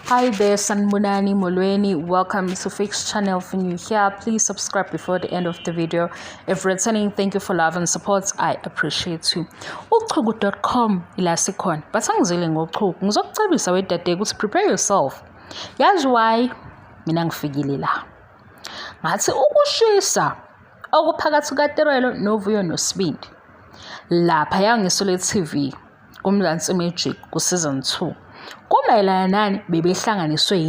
Hi there, Sanbonani Molweni. Welcome to Fix channel. If you're new here, please subscribe before the end of the video. If returning, thank you for love and support. I appreciate you. Uchugu.com ilasikon. But angizile ngochugu. Ngizokucebisa wedade ukuthi prepare yourself. Yazi why mina ngifikile la. Ngathi ukushisa okuphakathi kaTirelo noVuyo noSbindi. Lapha yangisole TV kuMzansi Magic ku season 2. Kumayelana nani bebehlanganiswe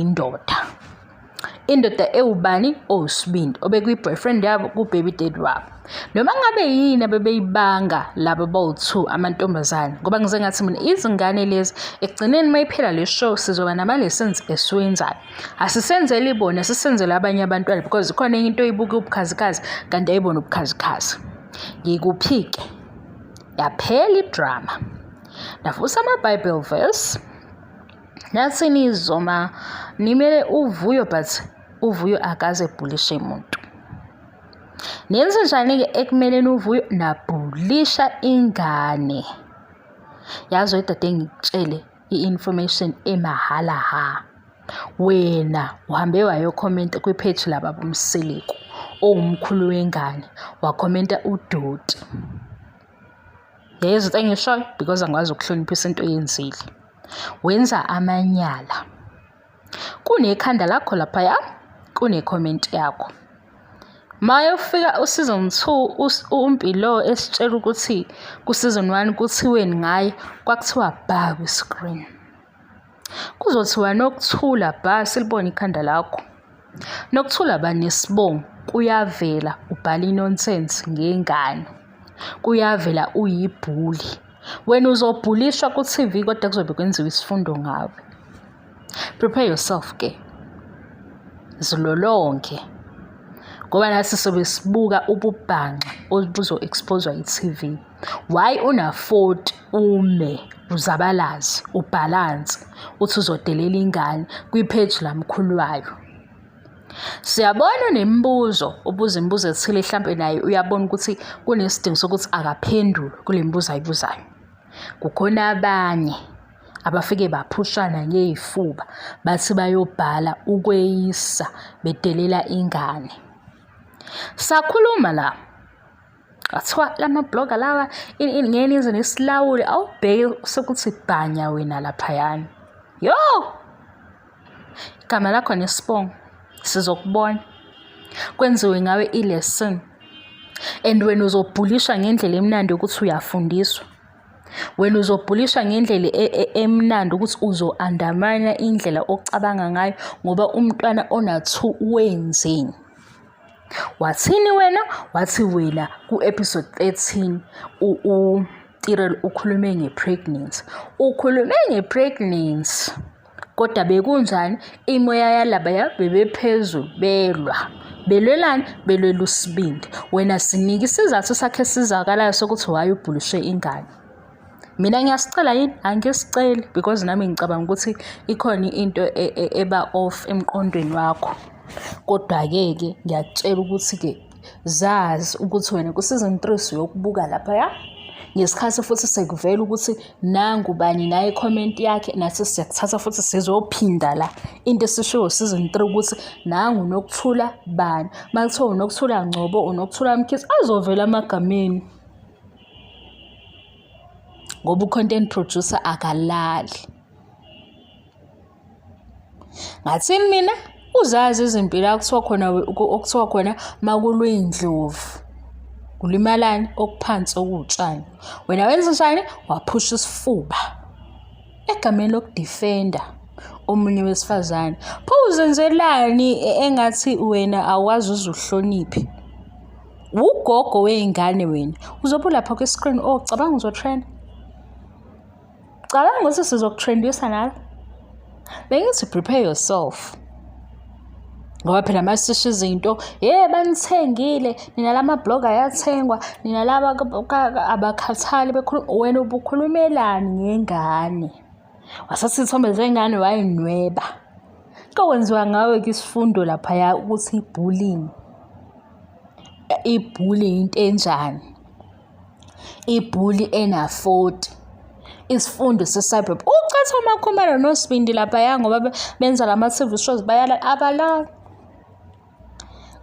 indoda ewubani oSbindi obekuyi boyfriend yabo ku baby daddy wabo noma ngabe yini abebeyibanga labo bowu2 amantombazane ngoba ngize ngathi mina izingane lezi ekugcineni mayiphela le show sizoba nama lessons esiwenzayo asisenzele ibona sisenzele abanye abantwana because khona into oyibuka ubukhazikazi kanti ayibona ubukhazikazi ngikuphike yaphela idrama nafusa ama Bible verse nathi nizoma nimele uVuyo but uVuyo akaze bullishe umuntu nenze njani ke ekumeleni uVuyo nabhulisha ingane yazo idade ngitshele iinformation emahala ha wena uhambe wayo comment kwi page lababa Mseleku owumkhulu wengane wa commenta udoti yezo engisho because angikwazi ukuhloniphisa into yenzile wenza amanyala kunekhanda lakho lapha ya kune-comment yakho mayofika useason 2 uMpilo esitshela ukuthi kuseason 1 kuthiweni ngaye kwakuthiwa bha kwi-screen kuzothiwa nokuthula bha silibona ikhanda lakho nokuthula banesibongo kuyavela ubhala inonsense ngengane kuyavela uyibhuli wena uzobhulishwa ku TV kodwa kuzobe kwenziwa isifundo ngawe prepare yourself ke zilolonke ngoba nathi sobe sibuka ububhanqa obuzo exposewa iTV why una 40 ume uzabalazi ubalance uthi uzodelela ingane kwi-page lamkhulu wayo siyabona nembuzo ubuza imibuzo ethile mhlambe naye uyabona ukuthi kunesidingo sokuthi akaphendule kule mbuzo ayibuzayo kukhona abanye abafike baphushana ngezifuba bathi bayobhala ukweyisa bedelela ingane sakhuluma la athiwa lama blogger lawa ingene ize nesilawuli awubheke sokuthi bhanya wena lapha yani yo igama lakho nesibongo sizokubona kwenziwe ngawe i-lesson and wena uzobhulisha ngendlela emnandi ukuthi uyafundiswa wena uzobhulisha ngendlela emnandi ukuthi uzo-undermine indlela ocabanga ngayo ngoba umntwana ona2 wenzeni wathini wena wathi wena ku-episode 13 Tirelo ukhulume nge-pregnancy kodwa bekunjani imoya yalaba bebephezulu belwelani belwela uSbindi wena sinika isizathu sakhe sizakalayo sokuthi waye ubhulishe ingane mina ngiyasicela yini angisiceli because nami ngicabanga ukuthi ikhona into eba off emqondweni wakho kodwa ke ngiyakutshela ukuthi ke zazi ukuthi wena ku season 3 uyokubuka lapha ya ngesikhathi futhi sekuvela ukuthi nangu bani naye comment yakhe nathi siyakuthatha futhi sizophinda la into esisho season 3 ukuthi nangu nokuthula bani makuthiwa unokuthula Ngcobo unokuthula Mkhize azovela amagameni ngoba content producer akalali ngathi mina uzazi izimpilo okuthiwa khona makulwe indlovu kulimalani okuphansi okutshani wena wenza njani waphusha isifuba egameni lokudefender omunye wesifazane pho uzenzelani engathi wena awazi uzuhloniphi ugogo weingane wena uzobe lapha kwi-screen cabanga uzotrend cabanga ukuthi sizokutrendisa nalo bengithi prepare yourself ngoba phela masisho izinto banithengile nina lama blogger ayathengwa nina laba abakhathali bekhuluma wena ubukhulumelani ngengane wasathi ithombe zengane wayinweba kwenziwa ngawe kwisifundo lapha ya ukuthi ibully into enjani ibully ena 40 isifundo secyber bathi uMakhumalo noSbindi lapha ngoba benza lama-TV shows bayala abala.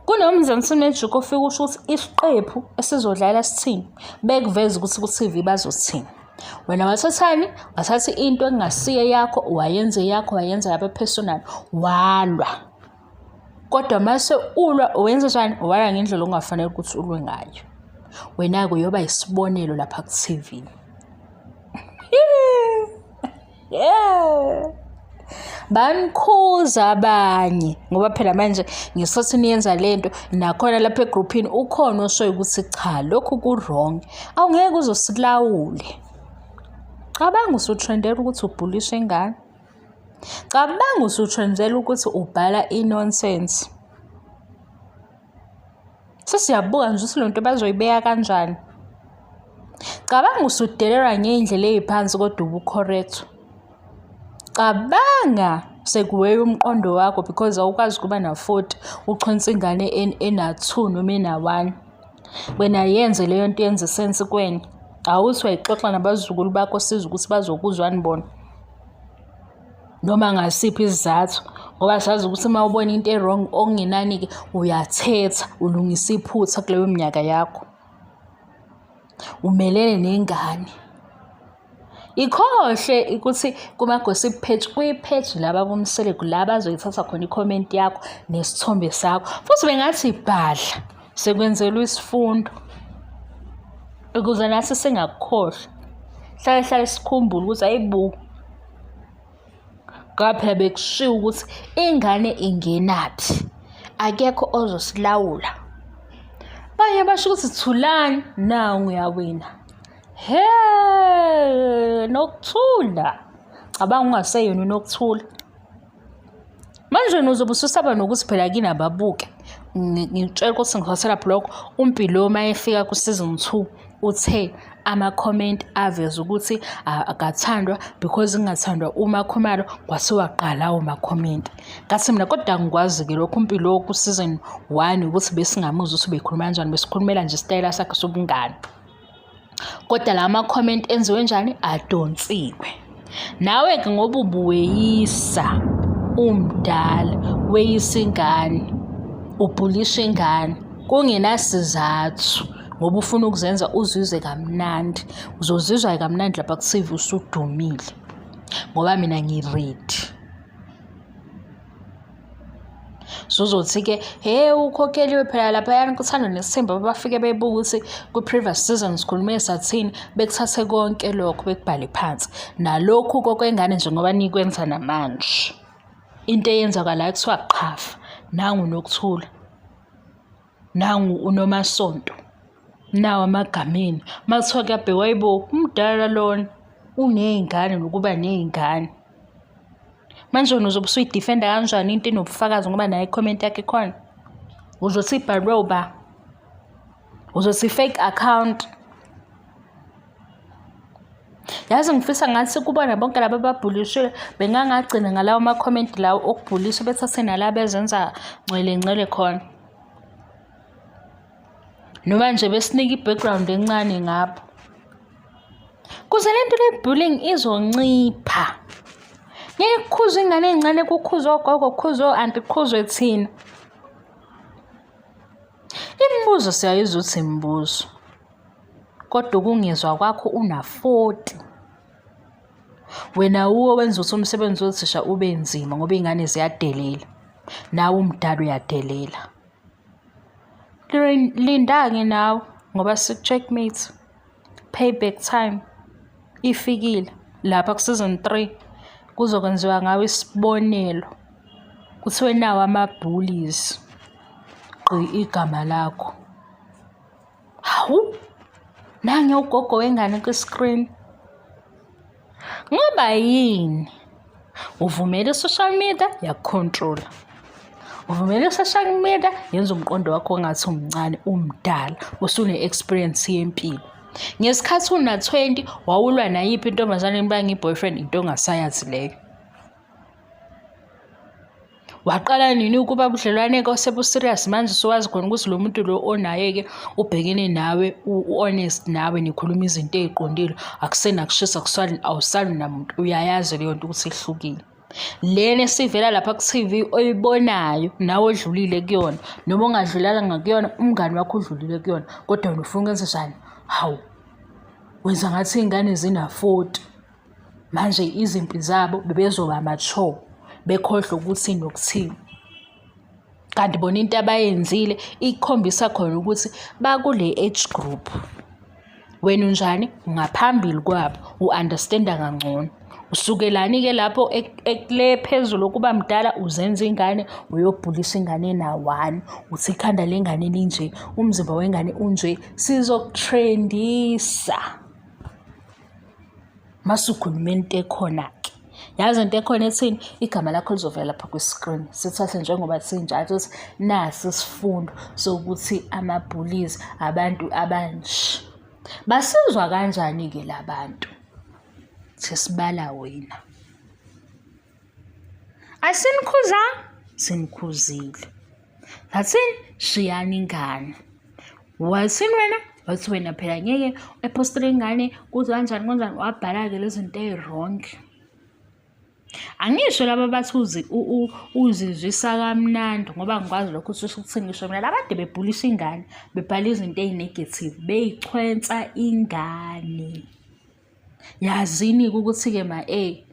Kunomzansi Magic ofika usho ukuthi isiqephu esizodlala sithini bekuveza ukuthi ku-TV bazothini. Wena wathathani wathatha into engasiye yakho wayenze yaba personal walwa. Kodwa mase ulwa wenza njani wala ngendlela ongafanele ukuthi ulwe ngayo. Wena ke uyoba isibonelo lapha ku-TV. Banikhuza abanye ngoba phela manje ngesikhathi niyenza lento nakhona lapha egroupini ukhona oshoyo ukuthi cha lokhu ku-wrong awungeke uzosilawule. Cabanga usutrendela ukuthi ubhulishe ingane. Cabanga usutrendela ukuthi ubhala i-nonsense. Sesiyabuka nje ukuthi lento bazoyibeka kanjani. Cabanga usudelelwa ngeindlela eziphansi kodwa ubucorrect. Cabanga sekuwe umqondo wakho because awukwazi kuba na-40 uchonsa ingane ena-2 noma ena-1. Wena yenze leyo nto yenze sense kweni. Awuthi wayixoxa nabazukulu bakho siza ukuthi bazokuzwani bona. Noma ngasiphi isizathu ngoba sazi ukuthi uma ubona into e-wrong okungenani ke uyathetha ulungisa iphutha kuleyo minyaka yakho. Umelene nengane. Ikhohle ukuthi kuma-gossip page kwi-page laba bomseleku laba azoyithatha khona i-comment yakho nesithombe sakho futhi bengathi ibhadla sekwenzelwa isifundo ukuze nathi singakukhohlwa. Hlale sikhumbule ukuthi ayibu phela bekushiwo ukuthi ingane ingenaphi akekho ozosilawula. Banye basho ukuthi thulani nawe uyawina. Nokuthula. Cabanga ungaseyona nokuthula. Manje uzobe ususaba nokuthi phela kini ababuke. Ngitshela ukuthi ngithathela blog uMpilo uma efika ku season 2 uthe ama-comment aveza ukuthi akathandwa because ngingathandwa uMakhumalo kwase waqala uma-comment. Ngathi mina kodwa ngikwazi-ke lokhu uMpilo ku season 1 ukuthi besingamuzi ukuthi bekhuluma kanjani besikhulumela nje isitayela sakhe sobungane. Kodwa la ma-comment enziwe njani adonsiwe. Nawe-ke ngoba ubuweyisa umdala weyisa ingane ubhulisha ingane kungenasizathu ngoba ufuna ukuzenza uzizwe kamnandi. Uzozizwa kamnandi lapha ku-TV usudumile ngoba mina ngi-ready. Uzothi-ke ukhokheliwe phela laphayana kuthanda nesithembu bafike bebuka ukuthi kwi-previous season sikhulume sathini bekuthathe konke lokho bekubhale phansi. Nalokhu kokwengane njengoba nikwenza namanje. Into eyenzakalayo kuthiwa qhafa. Nangu nokuthula. Nangu uNomasonto. Nawa amagameni. Makuthiwa kuyabhekwa yibo umdala lona uney'ngane nokuba ney'ngane. Manje wena uzobe usuyidefenda kanjani into enobufakazi ngoba nayo i-comment yakhe khona. Uzothi ibharoba. Uzothi fake account. Yazi ngifisa ngathi kubona bonke laba babhulishile bengangagcina ngalawo ama-comment lawo okubhulisha bethathe nalabo ezenza ngcwele khona. Noma nje besinika i-background encane ngapho. Kuze lento le-bullying izoncipha. Ngeke kukhuzwe ingane encane kukhuzwe ogogo kukhuzwe o-anti kukhuzwe thina. Imibuzo siyayizwa ukuthi imibuzo. Kodwa ukungezwa kwakho una-40. Wena uwo wenza ukuthi umsebenzi wothisha ube nzima ngoba iy'ngane ziyadelela. Nawe umdala uyadelela. Linda-ke nawe ngoba siku-checkmate. Payback time ifikile lapha ku-season 3 kuzokwenziwa ngawe isibonelo. Kuthiwe nawo ama-bullies. Igama lakho. Hawu. Nange ugogo wengane kwi-screen. Ngoba yini? Uvumela i-social media yakucontrola. Uvumela i-social media yenza umqondo wakho ngathi umncane umdala usune-experience yempilo. Ngesikhathi una-20 wawulwa nayiphi intombazane niba ngi-boyfriend into ongasayazi leyo. Waqala nini ukuba budlelwane kosebu serious manje sowazi khona ukuthi lo muntu lo onaye-ke ubhekene nawe u-honest nawe nikhuluma izinto ey'qondile akusenakushisa awusali namuntu uyayazi leyo nto ukuthi ihlukile. Lena esivela lapha ku-TV oyibonayo nawe odlulile kuyona noma ongadlulanga kuyona umngani wakho udlulile kuyona kodwa wena ufuna ukwenza njani? Hawu, wenza ngathi iy'ngane zina-40 manje izimpi zabo bebezoba mature bekhohlwa ukuthi nokuthini. Kanti bona into abayenzile ikhombisa khona ukuthi bakule age group. Wena unjani? Ngaphambili kwabo u-understanda kangcono. Usukelani-ke lapho ekule phezulu ukuba mdala uzenza ingane uyobhulisa ingane na-1 uthi ikhanda lengane linje umzimba wengane unje sizokutrendisa. Masukhuluma into ekhona-ke. Yazi into ekhona ethini? Igama lakho lizovela lapha kwi-screen. Sithathe njengoba sinjalo ukuthi nasi isifundo sokuthi ama-bullies abantu abanje. Basizwa kanjani-ke labantu? Sesibala wena. Asinikhuza? Sinikhuzile. Ngathini? Shiyani ingane. Wathini wena? Wathi wena phela ngeke epostele ingane kuze kanjani wabhala-ke lezi zinto ey'wrong. Angisho laba bathi uzizwisa kamnandi ngoba ngikwazi lokho ususho ukuthini ngisho mina labade bebhulisa ingane bebhala izinto ey'negative beyichwensa ingane. Yazini-ke ukuthi-ke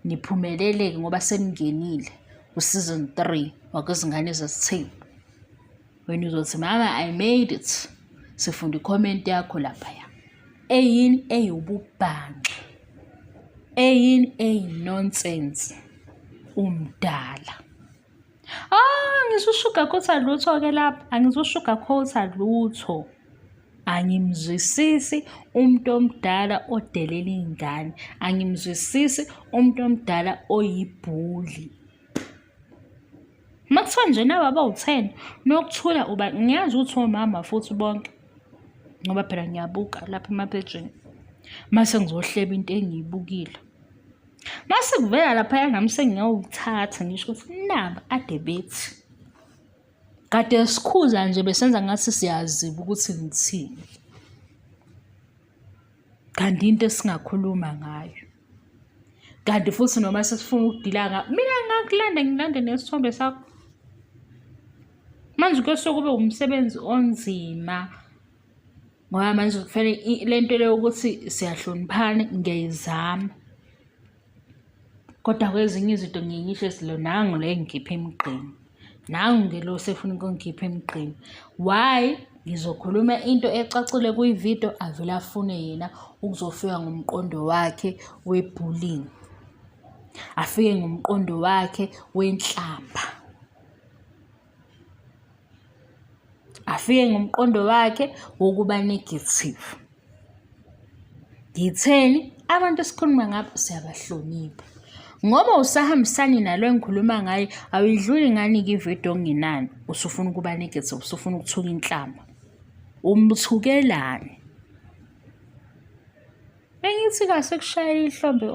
niphumelele-ke ngoba seningenile ku-season 3 wakwezingane zesithembu. Wena uzothi mama I made it. Sifunda i-comment yakho laphaya. Eyini eyububhanxa. Eyini eyi-nonsense. Umdala. Ngizushugacoatha lutho-ke lapha. Angizushugacoatha lutho. Angimzwisisi umuntu omdala odelela ingane. Angimzwisisi umuntu omdala oyibhuli. Makuthiwa nje nawe abawu-10 nokuthula uba ngiyazi ukuthi omama futhi bonke ngoba phela ngiyabuka lapha emapejini. Mase ngizohleba into engiyibukile. Mase kuvela lapha ngami sengiyawuthatha ngisho ukuthi naba ade bethi. Kade sikhuza nje besenza ngathi siyaziba ukuthi ngithini. Kanti into esingakhuluma ngayo. Kanti futhi noma sesifuna ukudila ngayo. Mina ngakulanda ngilande nesithombe sakho. Manje kube umsebenzi onzima. Ngoba manje kufanele lento leyo ukuthi siyahloniphana ngiyayizama. Kodwa kwezinye izinto ngingisho silo nangu le ngikhipha emgqeni. Nangu ngelo sefuna ukungikhipha emgqeni. Why? Ngizokhuluma into ecacile kuyivideo avela afune yena ukuzofika ngomqondo wakhe webullying. Afike ngomqondo wakhe wenhlamba. Afike ngomqondo wakhe wokuba negative. Ngitheni? Abantu esikhuluma ngabo siyabahlonipha. Ngoba usahambisani nalo engikhuluma ngaye awuyidluli ngani-ke ivideo nginani usufuna ukuba negative usufuna ukuthuka inhlamba. Umthukelani? Engithi kasekushayela ihlombe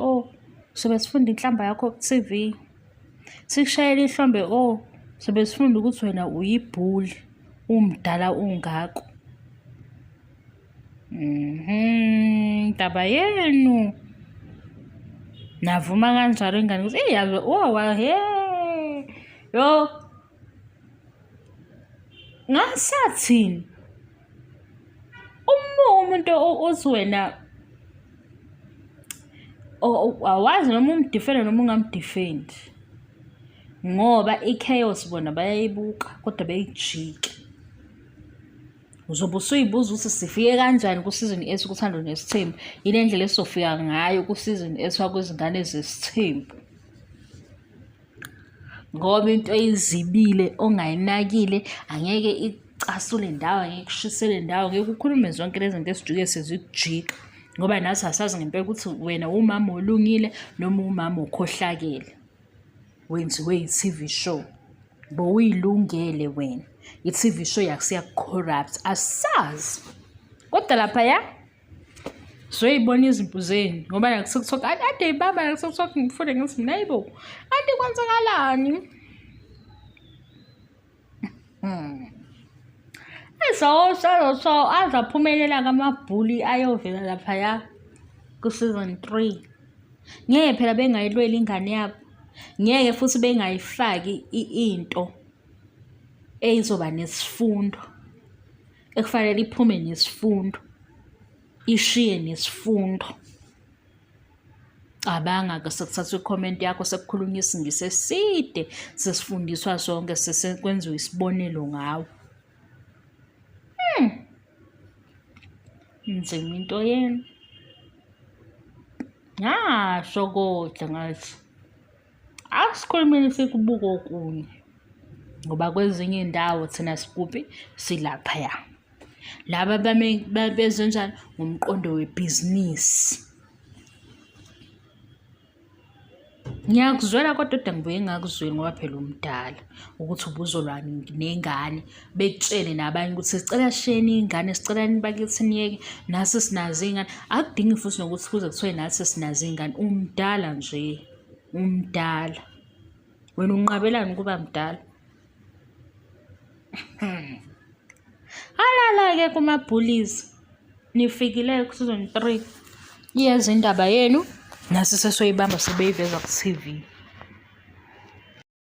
sobe sifunda inhlamba yakho ku-TV. Sikushayela ihlombe sobe sifunda ukuthi wena uyibhuli umdala ungako. Ndaba yenu. Navuma kanjalo ingane ukuthi yazi yo ngasathini umuntu othi wena awazi noma umdefend noma ungamdefend ngoba i-chaos bona bayayibuka kodwa bayijike. Uzobe usuyibuza ukuthi sifike kanjani ku-season esikuthando nesithembu. Ile ndlela esofika ngayo ku-season eswakwezingane zesithembu. Ngoba into eyizibile ongayinakile angeke icasule ndawo angeke kushisele ndawo ngeke ukhulume zonke lezi zinto esijike sizikujika. Ngoba nathi asazi ngempela ukuthi wena umama olungile noma umama okhohlakele. Wenziwe i-TV show. Bowuyilungele wena. I-TV show yakusiya corrupt asazi. Kodwa lapha soyibona izimpu zenu ngoba nakusekuthoka ade ibaba nakusekuthoka ngifunde ngithi nayibo ade kwenzakalani. So azaphumelela kamabhuli ayovela laphaya ku-season 3. Ngeke phela bengayilwela ingane yabo. Ngeke futhi bengayifaki into eyizoba nesifundo. Ekufanele iphume nesifundo. Ishiye nesifundo. Cabanga-ke sekuthathwa i-comment yakho sekukhulunywa isingisi eside sesifundiswa sonke sesekwenziwa isibonelo ngawo. Nzima into yenu. Ngasho kodwa ngathi asikhulumeni sikubuka okunye ngoba kwezinye indawo thina sikuphi silaphaya. Laba bezenjani ngomqondo webhizinisi. Ngiyakuzwela kodwa ngibuye ngakuzweli ngoba phela umdala ukuthi ubuzolwana nengane bekutshele nabanye ukuthi sicela sheni ingane sicela nibakithi niyeke nathi sinazo ingane. Akudingi futhi nokuthi kuze kuthiwe nathi sinazo ingane. Umdala nje, umdala. Wena unqabelani kuba mdala? Alala-ke kuma-bullies. Nifikile ku-season 3. Iyenza indaba yenu nasi sesoyibamba sebeyiveza ku-TV.